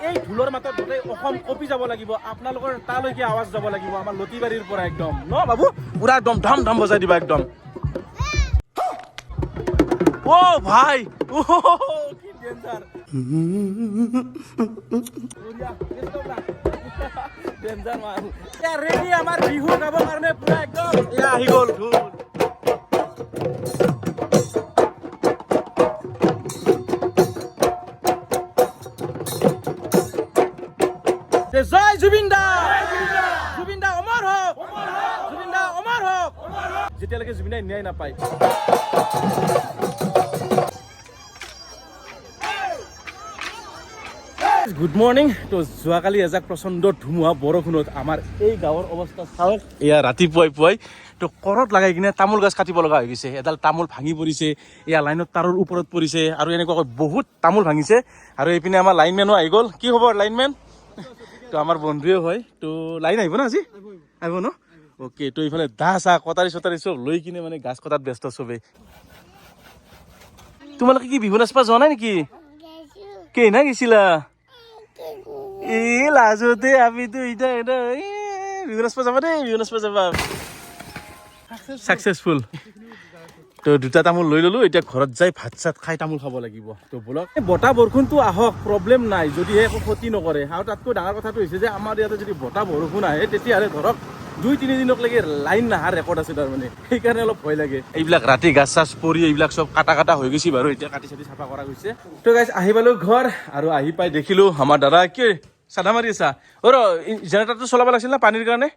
এই ঢোলৰ মাতত গোটেই অসম কঁপি যাব লাগিব আপোনালোকৰ তালৈকে আৱাজ যাব লাগিব আমাৰ লতিবাৰীৰ পৰা একদম ন বাবু পুৰা একদম ধাম ধাম বজাই দিবা একদম ও ভাই ও কি ডেঞ্জাৰ ডেঞ্জাৰ মাল এ ৰেডি আমাৰ বিহু গাবৰ কাৰণে পুৰা একদম এয়া আহি গ'ল ঢোল জয় জুবিন দা জুবিন দা অমৰ হওক জুবিন দা অমৰ হওক যেতিয়ালৈকে জুবিন দাই ন্যায় নাপায় গুড মৰ্নিং তো যোৱাকালি এজাক প্ৰচণ্ড ধুমুহা বৰষুণত আমাৰ এই গাঁৱৰ অৱস্থা চাওক এয়া ৰাতিপুৱাই পুৱাই তো কৰত লগাই কিনে তামোল গছ কাটিব লগা হৈ গৈছে এডাল তামোল ভাঙি পৰিছে এয়া লাইনত তাৰৰ ওপৰত পৰিছে আৰু এনেকুৱাকৈ বহুত তামোল ভাঙিছে আৰু এইপিনে আমাৰ লাইনমেনো আহি গ'ল কি খবৰ লাইনমেন তো আমাৰ বন্ধুৱে হয় তো লাইন আহিব না আজি আহিব ন অ'কে তো এইফালে দা চাহ কটাৰী চটাৰী চব লৈ কিনে মানে গাছ কটাত ব্যস্ত চবেই তোমালোকে কি বিহু নাচপা যোৱা নাই নেকি কেইনা গৈছিলা এই লাজতে আমিতো এতিয়া এটা বিহু নাচপা যাবা দেই বিহু নাচপা যাবা ছাকচেছফুল তো দুটা তামোল লৈ ললো এতিয়া ঘৰত যাই ভাত চাত খাই তামোল খাব লাগিব তো বলক বতাহ বৰষুণটো আহক প্ৰব্লেম নাই যদিহে একো ক্ষতি নকৰে আৰু তাতকৈ ডাঙৰ কথাটো হৈছে যে আমাৰ ইয়াতে যদি বতাহ বৰষুণ আহে তেতিয়াহ'লে ধৰক 2-3 দিনলৈকে লাইন নাহাৰ ৰেকৰ্ড আছে তাৰমানে সেইকাৰণে অলপ ভয় লাগে এইবিলাক ৰাতি গাছ চাছ পৰি এইবিলাক চব কাটা হৈ গৈছে বাৰু এতিয়া কাটি চাটি চাফা কৰা গৈছে তো গাইছ আহি পালো ঘৰ আৰু আহি পাই দেখিলো আমাৰ দাদা কি চাদা মাৰি আছা জেনেৰেটাৰটো চলাব লাগিছিল না পানীৰ কাৰণে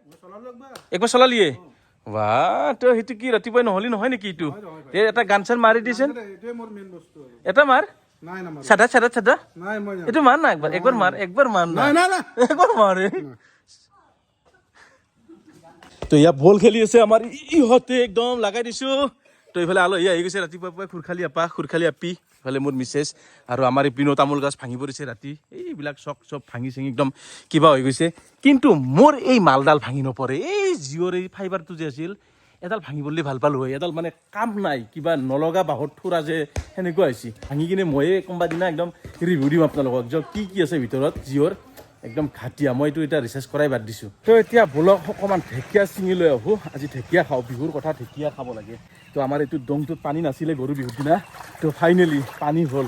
একবাৰ চলালিয়ে বাহ তো সেইটো কি ৰাতিপুৱাই নহ'লে নহয় নেকি এইটো এই এটা গান চান মাৰি দিছে এটা মাৰ চাদা চাদা চাদা এইটো মাৰ না একবাৰ মাৰ না একবাৰ মাৰ তো ইয়াত বল খেলি আছে আমাৰ ইহঁতে একদম লগাই দিছো তো এইফালে আলহী আহি গৈছে ৰাতিপুৱা পুৱাই খুৰখালি আপি ইফালে মোৰ মিছেছ আৰু আমাৰ ইপিনো তামোল গছ ভাঙি পৰিছে ৰাতি এইবিলাক চব ভাঙি চিঙি একদম কিবা হৈ গৈছে কিন্তু মোৰ এই মালডাল ভাঙি নপৰে এই জিঅ'ৰ এই ফাইবাৰটো যে আছিল এডাল ভাঙি পৰলি ভাল পালো হয় এডাল মানে কাম নাই কিবা নলগা বাঁহত থোৰা যে সেনেকুৱা হৈছে ভাঙি কিনে ময়ে কোনোবা দিনা একদম ৰিভিউ দিম আপোনালোকক যে কি আছে ভিতৰত জিঅ'ৰ একদম ঘাটিয়া মইতো এতিয়া ৰিচাৰ্জ কৰাই বাদ দিছো তো এতিয়া বলক অকণমান ঢেকীয়া চিঙি লৈ আহোঁ আজি ঢেকীয়া খাওঁ বিহুৰ কথা ঢেকীয়া খাব লাগে তো আমাৰ এইটো দংটোত পানী নাছিলে গৰু বিহুৰ দিনা তো ফাইনেলি পানী হ'ল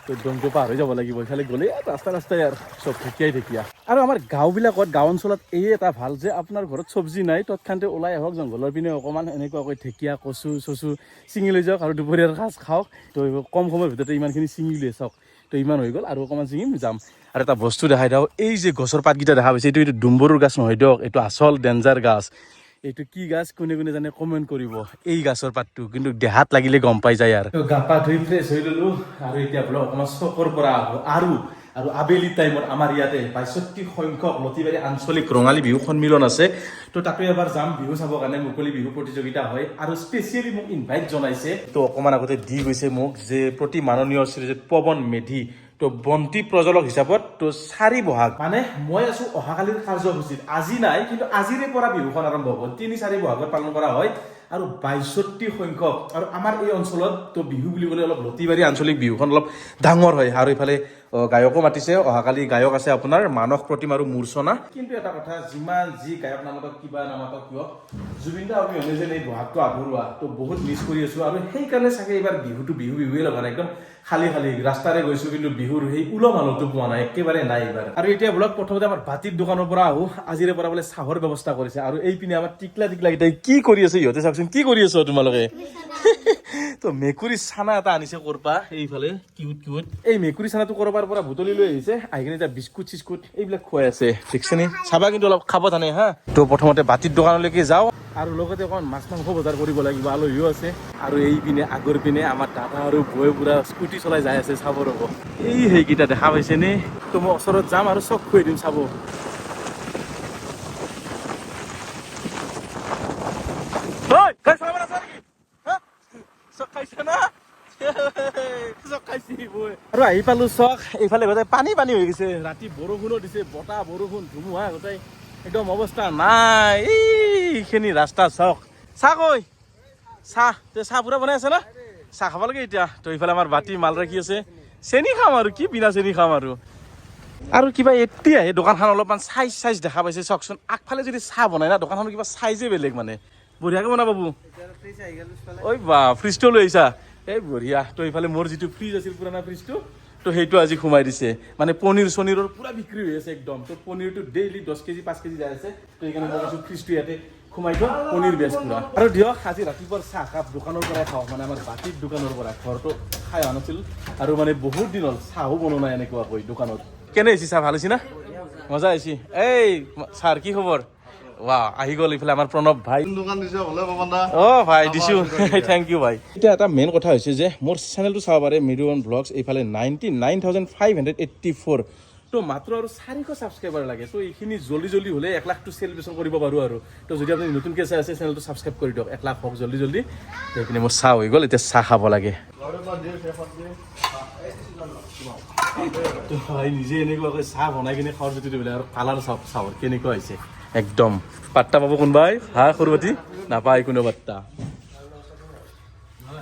তো দংটো পাৰ হৈ যাব লাগিব ইফালে গ'লে ৰাস্তাই আৰু চব ঢেকীয়া আৰু আমাৰ গাঁওবিলাকত গাঁও অঞ্চলত এই এটা ভাল যে আপোনাৰ ঘৰত চব্জি নাই তৎক্ষণতে ওলাই আহক জংঘলৰ পিনে অকণমান এনেকুৱাকৈ ঢেকীয়া কচু চচু চিঙি লৈ যাওক আৰু দুপৰীয়াৰ সাজ খাওক তো কম সময়ৰ ভিতৰতে ইমানখিনি চিঙি লৈ চাওক তো ইমান হৈ গ'ল আৰু অকণমান চিঙিম যাম আৰু এটা বস্তু দেখাই দিওঁ এই যে গছৰ পাতকেইটা দেখা পাইছে এইটো ডুম্বৰুৰ গাছ নহয় দিয়ক এইটো আচল ডেঞ্জাৰ গাছ এইটো কি গাছ কোনে জানে কমেণ্ট কৰিব এই গাছৰ পাতটো কিন্তু দেহাত লাগিলে গম পাই যায় আৰু গা পা ধুই ফ্ৰেছ হৈ ললো আৰু এতিয়া বোলে অকণমান চকৰ পৰা আহোঁ আৰু আবেলি টাইমত আমাৰ ইয়াতে ৬২ সংখ্যক লতিবাৰী আঞ্চলিক ৰঙালী বিহু সন্মিলন আছে তো তাতে এবাৰ যাম বিহু চাবৰ কাৰণে মুকলি বিহু প্ৰতিযোগিতা হয় আৰু স্পেচিয়েলি মোক ইনভাইট জনাইছে তো অকণমান আগতে দি গৈছে মোক যে প্ৰতি মাননীয় শ্ৰীযুত পৱন মেধি তো বন্তি প্ৰজ্বলক হিচাপত তো 4 বহাগ মানে মই আছো অহাকালিৰ কাৰ্যসূচীত আজি নাই কিন্তু আজিৰে পৰা বিহুখন আৰম্ভ হ'ব 3-4 বহাগত পালন কৰা হয় আৰু ৬২ সংখ্যক আৰু আমাৰ এই অঞ্চলত তো বিহু বুলি ক'লে অলপ লতিবাৰী আঞ্চলিক বিহুখন অলপ ডাঙৰ হয় আৰু ইফালে গায়কো মাতিছে অহাকালি গায়ক আছে আপোনাৰ মানস প্ৰতিম আৰু মূৰ্ছনা কিন্তু এটা কথা যিমান যি গায়ক নামাতক কিবা নামাতক কিয় জুবিন দা অবিহনে যেন এই বহাগটো আধৰুৱা তো বহুত মিছ কৰি আছো আৰু সেইকাৰণে চাগে এইবাৰ বিহুৱে লগা নাই একদম খালি ৰাস্তাৰে গৈছো কিন্তু বিহুৰ সেই উলহ মালহটো পোৱা নাই একেবাৰে নাই এইবাৰ আৰু এতিয়া ব্লগ প্ৰথমতে আমাৰ বাতিৰ দোকানৰ পৰা আহোঁ আজিৰে পৰা বোলে চাহৰ ব্যৱস্থা কৰিছে আৰু এইপিনে আমাৰ টিকলা কেইটাই কি কৰি আছে ইহঁতে চাওকচোন কি কৰি আছো তোমালোকে তো মেকুৰী চানা এটা আনিছে কৰপা এইফালে কিউট এই মেকুৰী চানাটো কৰবাৰ পৰা বুটলি লৈ আহিছে আহি কিনে এতিয়া বিস্কুট চিস্কুট এইবিলাক খুৱাই আছে ঠিকছেনে চাবা কিন্তু অলপ খাব জানে হা তো প্ৰথমতে বাতিৰ দোকানলৈকে যাওঁ আৰু লগতে অকণ মাছ মাংস বজাৰ কৰিব লাগিব আলহীও আছে আৰু এইপিনে আগৰ পিনে আমাৰ দাদা আৰু বৌয়ে পুৰা স্কুটি চলাই যাই আছে চাব ৰ'ব এই সেইকেইটা দেখা পাইছে নে তো মই ওচৰত যাম আৰু চব খুৱাই দিম চাব আৰু আহি পালো চক এইফালে গোটেই পানী হৈ গৈছে ৰাতি বৰষুণো দিছে বতাহ বৰষুণ ধুমুহা গোটেই একদম অৱস্থা নাই এইখিনি ৰাস্তা চক চাহ কৈ চাহ পুৰা বনাই আছে না চাহ খাব লাগে এতিয়া তো এইফালে আমাৰ বাতি মাল ৰাখি আছে চেনি খাম আৰু কি বিনা চেনি খাম আৰু আৰু কিবা এতিয়াহে দোকানখন অলপমান চাইজ দেখা পাইছে চাওকচোন আগফালে যদি চাহ বনাই না দোকানখন কিবা চাইজে বেলেগ মানে বঢ়িয়াকে বনা বাবু ঐ বা ফ্ৰিজটো লৈ আহিছা এই বঢ়িয়া তো এইফালে মোৰ যিটো ফ্ৰিজ আছিল পুৰণা ফ্ৰিজটো তো সেইটো আজি সোমাই দিছে মানে পনীৰ চনীৰৰ পুৰা বিক্ৰী হৈ আছে একদম তো পনীৰটো ডেইলি 10 কেজি 5 কেজি যাই আছে তো এইকাৰণে মই কৈছোঁ ফ্ৰিজটো ইয়াতে সোমাই থোৱা পনীৰ বেচ পুৰা আৰু দিয়ক আজি ৰাতিপুৱাৰ চাহ কাপ দোকানৰ পৰাই খাওঁ মানে আমাৰ বাতিৰ দোকানৰ পৰা ঘৰটো খাই অহা নাছিল আৰু মানে বহুত দিন হ'ল চাহো বনোৱা নাই এনেকুৱাকৈ দোকানত কেনে হৈছে চাহ ভাল হৈছে না মজা হৈছে এই ছাৰ কি খবৰ ৱাহ আহি গ'ল এইফালে আমাৰ প্ৰণৱ ভাই দোকান দিছে ভালে বাবান্দা ভাই দিছোঁ থেংক ইউ ভাই এতিয়া এটা মেইন কথা হৈছে যে মোৰ চেনেলটো চাব পাৰে মিডিয়ান ব্লগছ এইফালে 99,584 তো মাত্ৰ আৰু 400 ছাবস্ক্ৰাইবাৰ লাগে তো এইখিনি জল্দি হ'লে 1 লাখটো চেলিব্ৰেশ্যন কৰিব পাৰোঁ আৰু তো যদি আপুনি নতুনকৈ চাই আছে চেনেলটো ছাবস্ক্ৰাইব কৰি দিয়ক 1 লাখ হওক জল্দি সেইখিনি মোৰ চাহ হৈ গ'ল এতিয়া চাহ খাব লাগে তো ভাই নিজে এনেকুৱাকৈ চাহ বনাই কিনে খাৱাৰ যিটো দিবলৈ আৰু কালাৰ চাহৰ কেনেকুৱা হৈছে একদম পাত্তা পাব কোনোবাই হা সৰুবাতি নাপায় কোনো পাত্তা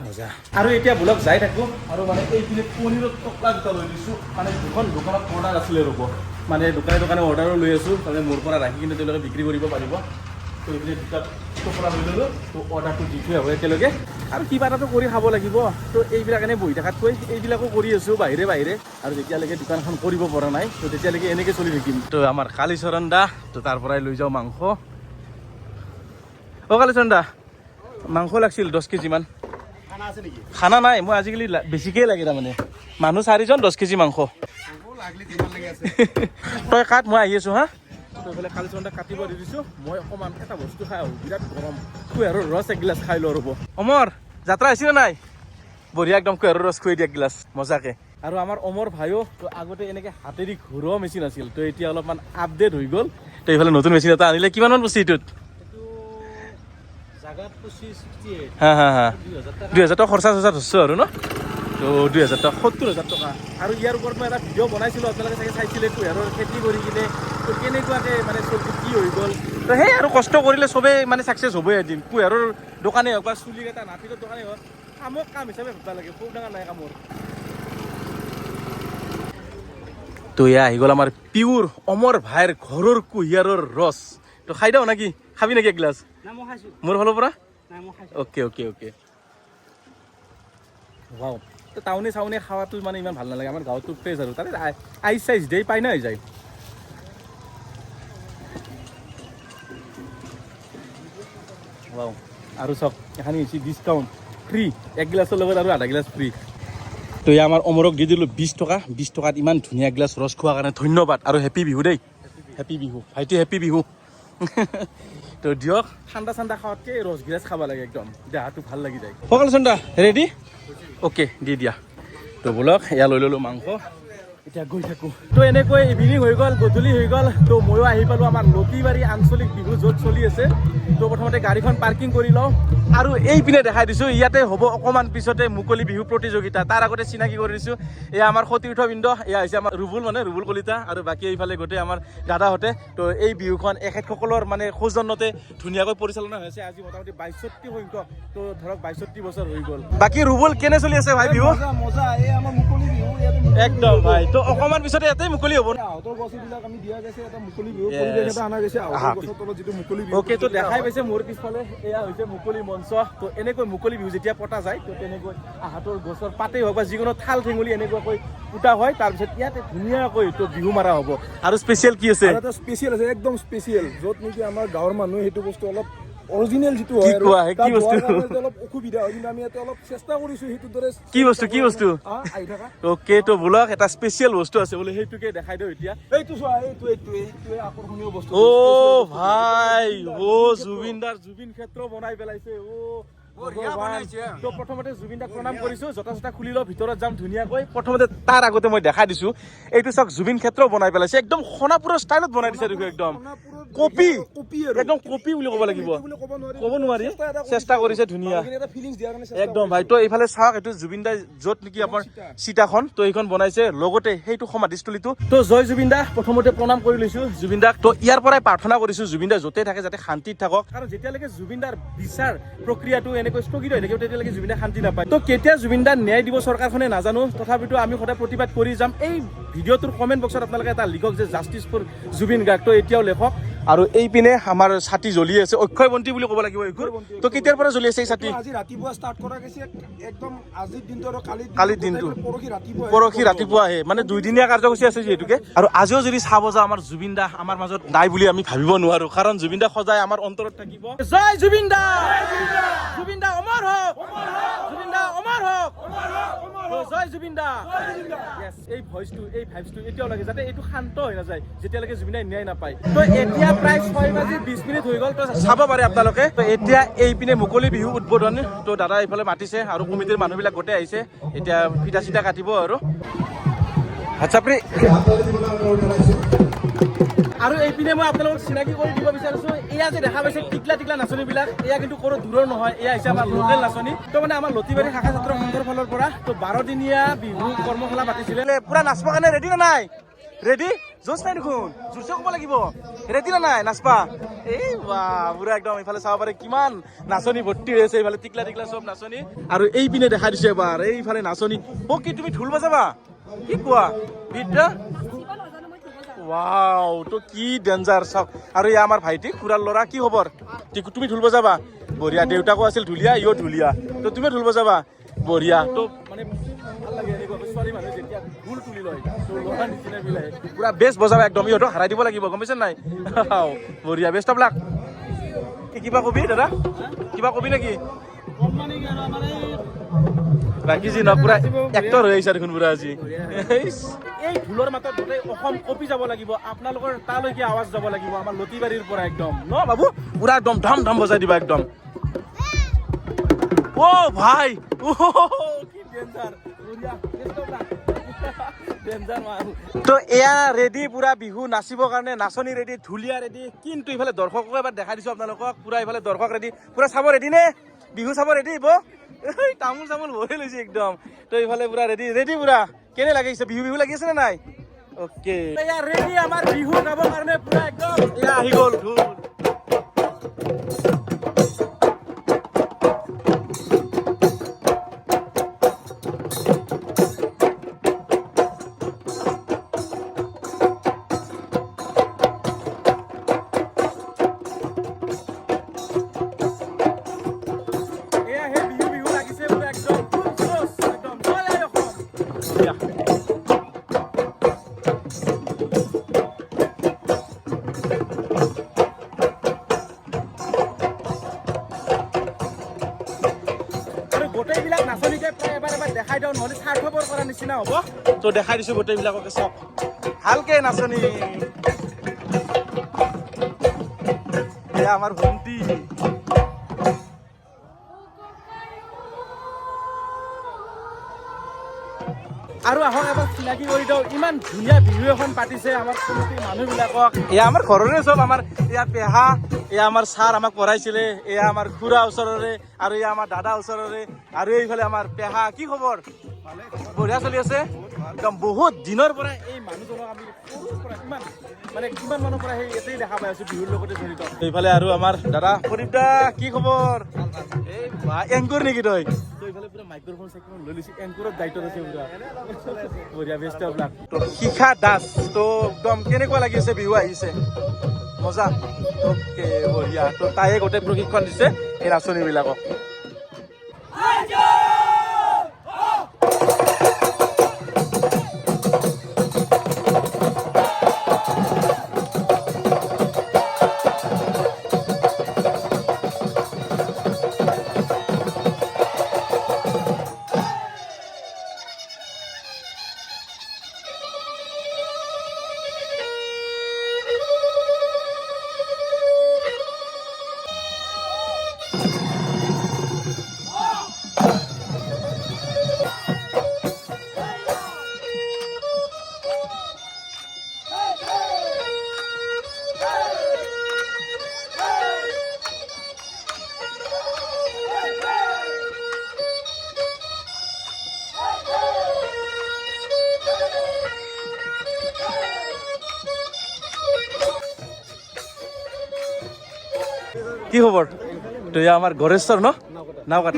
মজা আৰু এতিয়া ব্লগ যাই থাকোঁ আৰু মানে এইপিনে পনীৰৰ টকলা দুটা লৈ দিছোঁ মানে দুখন দোকানত অৰ্ডাৰ আছিলে ৰ'ব মানে দোকানে অৰ্ডাৰো লৈ আছোঁ মানে মোৰ পৰা ৰাখি কিনে তেওঁলোকে বিক্ৰী কৰিব পাৰিব তো এইপিনে দুটা টকলা লৈ ল'লোঁ তো অৰ্ডাৰটো দি থৈ আহোঁ একেলগে আৰু কিবা এটাতো কৰি খাব লাগিব তো এইবিলাক এনেই বহি থকাতকৈ এইবিলাকো কৰি আছোঁ বাহিৰে আৰু যেতিয়ালৈকে দোকানখন কৰিব পৰা নাই তো তেতিয়ালৈকে এনেকৈ চলি থাকিম তো আমাৰ কালীচৰণ দা তো তাৰ পৰাই লৈ যাওঁ মাংস কালীচৰণ দা মাংস লাগিছিল 10 কেজিমান খানা নাই মই আজিকালি বেছিকৈ লাগে তাৰমানে মানুহ 4জন 10 কেজি মাংস তই কাট মই আহি আছোঁ হা তো এইফালে কালীচৰণ দাক কাটিব দি দিছোঁ মই অকণমান এটা বস্তু খাই আহোঁ বিৰাট গৰম কুঁহিয়াৰৰ ৰস এগিলাচ খাই লওঁ ৰ'ব অমৰ যাত্ৰা আহিছিলে নাই বঢ়িয়া একদম কুঁহিয়াৰৰ ৰস খুৱাই দিয়া এগিলাচ মজাকে আৰু আমাৰ অমৰ ভাইও তো আগতে এনেকৈ হাতেদি ঘৰুৱা মেচিন আছিল তো এতিয়া অলপমান আপডেট হৈ গ'ল তো এইফালে নতুন মেচিন এটা আনিলে কিমানমান বস্তু এইটোত হা 2000 টকা খৰচা ধৰছোঁ আৰু ন তো 2000 টকা 70,000 টকা আৰু ইয়াৰ ওপৰত মই এটা ভিডিঅ' বনাইছিলোঁ আপোনালোকে চাগে চাইছিলে কুঁহিয়াৰৰ খেতি কৰি কিনে তো কেনেকুৱাকৈ মানে চবজি কি হৈ গ'ল তো সেই আৰু কষ্ট কৰিলে চবেই মানে ছাকচেছ হ'বই এদিন কুঁহিয়াৰৰ দোকানেই হওক বা চুলিৰ এটা নাপিতৰ দোকানেই হওক কামক কাম হিচাপে ভাবিব লাগে খুব ডাঙৰ নাই কামৰ তো এয়া আহি গ'ল আমাৰ পিয়ৰ অমৰ ভাইৰ ঘৰৰ কুঁহিয়াৰৰ ৰস তো খাই দিওঁ নেকি খাবি নেকি এগিলাচ মোৰ ফালৰ পৰা অ'কে ৱাও তো টাউনে চাউনে খাৱাটো মানে ইমান ভাল নালাগে আমাৰ গাঁৱতো ফ্ৰেছ আৰু তাতে আইচ চাইজ দেই পাই না হৈ যায় ৱাও আৰু চব এখানি হৈছে ডিছকাউণ্ট ফ্ৰী 1 গিলাচৰ লগত আৰু আধা গিলাচ ফ্ৰী তো এই আমাৰ অমৰক দি দিলোঁ 20 টকাত ইমান ধুনীয়া গিলাচ ৰস খোৱাৰ কাৰণে ধন্যবাদ আৰু হেপী বিহু দেই হেপী বিহু ভাইটি হেপী বিহু তো দিয়ক ঠাণ্ডা খাওয়াতকে ৰস গিলাচ খাব লাগে একদম দেহাটো ভাল লাগি যায় কালীচৰণ ৰেডি অ'কে দি দিয়া তো বলক এয়া লৈ ল'লোঁ মাংস এতিয়া গৈ থাকোঁ তো এনেকৈ ইভিনিং হৈ গ'ল গধূলি হৈ গ'ল তো ময়ো আহি পালোঁ আমাৰ লতিবাৰী আঞ্চলিক বিহু য'ত চলি আছে তো প্ৰথমতে গাড়ীখন পাৰ্কিং কৰি লওঁ আৰু এইপিনে দেখাই দিছোঁ ইয়াতে হ'ব অকণমান পিছতে মুকলি বিহু প্ৰতিযোগিতা তাৰ আগতে চিনাকি কৰি দিছোঁ এয়া আমাৰ সতীৰ্থবৃন্দ এয়া হৈছে আমাৰ ৰুবুল কলিতা আৰু বাকী এইফালে গোটেই আমাৰ দাদাহঁতে তো এই বিহুখন এখেতসকলৰ মানে সৌজন্যতে ধুনীয়াকৈ পৰিচালনা হৈ আছে আজি মোটামুটি 62 সংখ্যক তো ধৰক 62 বছৰ হৈ গ'ল বাকী ৰুবুল কেনে চলি আছে ভাই বিহু মজা এই আমাৰ মুকলি বিহু একদম ভাই তো অকণমান পিছতে ইয়াতে মুকলি হ'ব আউটৰ গছবিলাক আমি দিয়া গৈছে এটা মুকলি বিহু পৰিৱেশ এটা আনা গৈছে আউটৰ গছৰ তলত যিটো মুকলি বিহু অ'কে তো দেখাই পাইছে মোৰ পিছফালে এয়া হৈছে মুকলি মঞ্চ তো এনেকৈ মুকলি বিহু যেতিয়া পতা যায় তো তেনেকৈ আহাতৰ গছৰ পাতেই হওক বা যিকোনো থাল ঠেঙুলি এনেকুৱাকৈ পুতা হয় তাৰপিছত ইয়াতে ধুনীয়াকৈ তো বিহু মাৰা হ'ব আৰু স্পেচিয়েল কি আছে এটা স্পেচিয়েল আছে একদম স্পেচিয়েল য'ত নেকি আমাৰ গাঁৱৰ মানুহে সেইটো বস্তু অলপ অৰিজিনেল যিটো কি হয় কোৱা কি বস্তু অলপ অসুবিধা হয় কিন্তু আমি ইয়াতে অলপ চেষ্টা কৰিছোঁ সেইটো দৰে কি বস্তু আহি থাকা অ'কে তো বোলক এটা স্পেচিয়েল বস্তু আছে বোলে সেইটোকে দেখাই দিওঁ এতিয়া এইটো চোৱা এইটোৱে আকৰ্ষণীয় বস্তু ভাই জুবিন ক্ষেত্ৰ বনাই পেলাইছে তো প্ৰথমতে জুবিন দাক প্ৰণাম কৰিছোঁ জোতা খুলি লওঁ ভিতৰত যাম ধুনীয়াকৈ প্ৰথমতে তাৰ আগতে মই দেখাই দিছোঁ এইটো চাওক জুবিন ক্ষেত্ৰ বনাই পেলাইছে একদম সোণাপুৰৰ ষ্টাইলত বনাই দিছে একদম কপি একদম কপি বুলি ক'ব লাগিব ক'ব নোৱাৰি চেষ্টা কৰিছে ধুনীয়া একদম ভাই তো এইফালে চাওক এইটো জুবিন দাই য'ত নেকি আপোনাৰ চিতাখন তো এইখন বনাইছে লগতে সেইটো সমাধিস্থলীটো তো জয় জুবিন দা প্ৰথমতে প্ৰণাম কৰি লৈছোঁ জুবিন দাক তো ইয়াৰ পৰাই প্ৰাৰ্থনা কৰিছোঁ জুবিন দা য'তে থাকে যাতে শান্তিত থাকক কাৰণ যেতিয়ালৈকে জুবিন দাৰ বিচাৰ প্ৰক্ৰিয়াটো এনেকৈ স্থগিত হৈ থাকিব তেতিয়ালৈকে জুবিন দাই শান্তি নাপায়। তো কেতিয়া জুবিন দাক ন্যায় দিব চৰকাৰখনে নাজানো, তথাপিতো আমি সদায় প্ৰতিবাদ কৰি যাম। এই ভিডিঅ'টোৰ কমেণ্ট বক্সত আপোনালোকে এটা লিখক যে জাষ্টিছ ফৰ জুবিন গাৰ্গ। তো এতিয়াও লেখক। আৰু এই পিনে আমাৰ ছাতি জ্বলি আছে, অক্ষয় বন্তি বুলি ক'ব লাগিব এইবোৰ। তো কেতিয়াৰ পৰা জ্বলি আছে এই ছাতি? আজি ৰাতিপুৱা ষ্টাৰ্ট কৰা গৈছে, একদম আজিৰ দিনটো আৰু কালিৰ দিনটো পৰহি ৰাতিপুৱা আহে, মানে 2 দিনীয়া কাৰ্যসূচী আছে যিহেতুকে। আৰু আজিও যদি চাব যাওঁ আমাৰ জুবিন দা আমাৰ মাজত নাই বুলি আমি ভাবিব নোৱাৰো, কাৰণ জুবিন দা সদায় আমাৰ অন্তৰত থাকিব। জয় জুবিন দা, জুবিন দা অমৰ হওক, জুবিন দা অমৰ হওক, জয় জুবিন দা। এই ভইচটো, এই ভাইবছটো এতিয়াও লাগে, যাতে এইটো শান্ত হৈ নাযায় যেতিয়ালৈকে জুবিন দাই ন্যায় নাপায়। তো এতিয়া প্ৰায় 6:20 হৈ গ'ল, তো চাব পাৰে আপোনালোকে। তো এতিয়া এইপিনে মুকলি বিহু উদ্বোধন, তো দাদা এইফালে মাতিছে আৰু কমিটিৰ মানুহবিলাক গোটেই আহিছে। এতিয়া ফিটা চিটা কাটিব আৰু আৰু এইপিনে মই আপোনালোকক চিনাকি কৰি দিব বিচাৰিছো, এয়া যে দেখা পাইছে টিকলা টিকলা নাচনীবিলাক, এয়া কিন্তু কোনো দূৰৰ নহয়, এয়া হৈছে আমাৰ লোকেল নাচনী। তো মানে আমাৰ লতিবাৰী শাখা ছাত্ৰ সংঘৰ ফালৰ পৰা তো 12 দিনীয়া বিহু কৰ্মশালা পাতিছিলে। পুৰা নাচবৰ কাৰণে ৰেডি না নাই? ৰেডি? জোচ নাই দেখোন, জোৰছে ক'ব লাগিব। ৰেডি না নাই নাচবা? এই বাহ, পুৰা একদম এইফালে চাব পাৰে কিমান নাচনী ভৰ্তি হৈ আছে, এইফালে টিকলা টিকলা চব নাচনী। আৰু এইপিনে দেখা দিছে এবাৰ এইফালে নাচনী। অ' কি তুমি ঢোল বজাবা? কি কোৱা বিদ্যা? ৱাও, তো কি ডেঞ্জাৰ চাওক। আৰু এয়া আমাৰ ভাইটি খুৰাৰ ল'ৰা, কি খবৰ? তুমি ঢোল বজাবা? বঢ়িয়া। দেউতাকো আছিল ঢুলীয়া, ইও ঢুলীয়া, তো তুমি ঢোল বজাবা? বঢ়িয়া। তো মানে ভাল লাগে এনেকুৱা ছোৱালী মানুহে যেতিয়া ঢোল তুলি লয়, তো ল'ৰা নিচিনা মিলাই পুৰা বেষ্ট বজাবা একদম। ইহঁতক হাৰাই দিব লাগিব, গম পাইছে নাই? বঢ়িয়া, বেষ্ট অফ লাক। কিবা কবি দাদা? কিবা কবি নেকি? ৰাখিছি ন, পুৰা এক্টৰ হৈ আহিছে দেখোন পুৰা আজি। এই ঢোলৰ মাতত গোটেই অসম কঁপি যাব লাগিব, আপোনালোকৰ তালৈকে আৱাজ যাব লাগিব, আমাৰ লতিবাৰীৰ পৰা একদম ন বাবু, পুৰা একদম ধাম ধাম বজাই দিবা একদম। ও ভাই, কি ডেঞ্জাৰ। তো এয়া ৰেডি পুৰা বিহু নাচিবৰ কাৰণে, নাচনী ৰেডি, ঢুলীয়া ৰেডি। কিন্তু ইফালে দৰ্শকো এবাৰ দেখাই দিছো আপোনালোকক, পুৰা ইফালে দৰ্শক ৰেডি, পুৰা চাব ৰেডি নে? বিহু চাব ৰেডি ব? তামোল চামোল ভৰি লৈছে একদম। তো এইফালে পুৰা ৰেডি ৰেডি পুৰা। কেনে লাগিছে? বিহু বিহু লাগি আছে নে নাই? অ'কে, এয়া ৰেডি আমাৰ বিহু গাবৰ কাৰণে পুৰা একদম। এয়া আহি গ'ল ঢোল। গোটেইবিলাক নাচনীকে প্ৰায় এবাৰ এবাৰ দেখাই দিওঁ, নহ'লে স্বাৰ্থপৰ কৰাৰ নিচিনা হ'ব। তো দেখাই দিছো গোটেইবিলাককে চব ভালকে নাচনী। এয়া আমাৰ ভণ্টি। আৰু আহক এবাৰ চিনাকি কৰি দিওঁ, ইমান ধুনীয়া বিহু এখন পাতিছে আমাৰ কমিটিৰ মানুহবিলাকক। এয়া আমাৰ ঘৰৰে চব, আমাৰ এয়া পেহা, এয়া আমাৰ ছাৰ আমাক পঢ়াইছিলে, এয়া আমাৰ খুৰা ওচৰৰে, আৰু এয়া আমাৰ দাদা ওচৰৰে, আৰু এইফালে আমাৰ পেহা। কি খবৰ? বঢ়িয়া চলি আছে একদম। বহুত দিনৰ পৰা এই মানুহজনক আমি সৰুৰ পৰা কিমান মানৰ পৰা সেই এতেই দেখা পাই আছো বিহুৰ লগতে জড়িত। এইফালে আৰু আমাৰ দাদা প্ৰদীপ দা, কি খবৰ? এই এংকৰ নেকি তই? এইফালে পুৰা মাইক্ৰফোন চাইক্ৰফোন লৈ লৈছি, এংকৰৰ দায়িত্বত আছে পুৰা। বঢ়িয়া, বেষ্ট অফ লাক। শিখা দাস, তো একদম কেনেকুৱা লাগি আছে বিহু আহিছে? মজা। অ'কে, বঢ়িয়া। তো তাইয়ে গোটেই প্ৰশিক্ষণ দিছে এই নাচনীবিলাকক। কি খবৰ? তো আমাৰ গড়েশ্বৰ ন? নাও কাট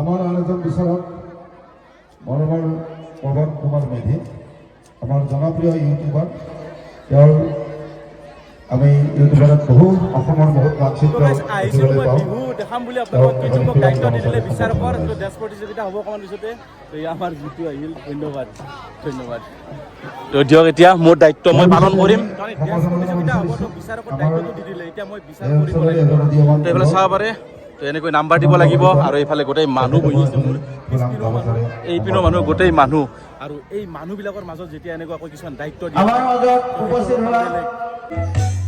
আমাৰ আৰেকজন বিচাৰক মৰমৰ পৱন কুমাৰ মেধি আমাৰ জনপ্ৰিয় ইউটিউবাৰ তেওঁৰ আমি ইউটিউবাৰত বহু অসমৰ বহুত মানচিত্ৰ আহিছোঁ দেখিবলৈ মই পাওঁ বিহু দেখাম বুলি আপোনালোকক কিছুমান দায়িত্ব দি দিলে বিচাৰকৰ ডেন্স প্ৰতিযোগিতা হ'ব অকণমান পিছতে তো আমাৰ যিটো আহিল ধন্যবাদ ধন্যবাদ তো দিয়ক এতিয়া মোৰ দায়িত্ব মই পালন কৰিম কাৰণ ডেন্স প্ৰতিযোগিতা হ'ব তো বিচাৰকৰ দায়িত্বটো দি দিলে এতিয়া মই বিচাৰ এই কৰিব অঞ্চলৰে লাগিব এজন উদীয়মান তো এইফালে চাব পাৰে তো এনেকৈ নাম্বাৰ দিব লাগিব আৰু এইফালে গোটেই মানুহ বহি আছে মোৰ পিছপিনৰ মানুহ এইপিনৰ মানুহ গোটেই মানুহ আৰু এই মানুহবিলাকৰ মাজত যেতিয়া এনেকুৱাকৈ কিছুমান দায়িত্ব দিয়ে আমাৰ মাজত উপস্থিত হোৱা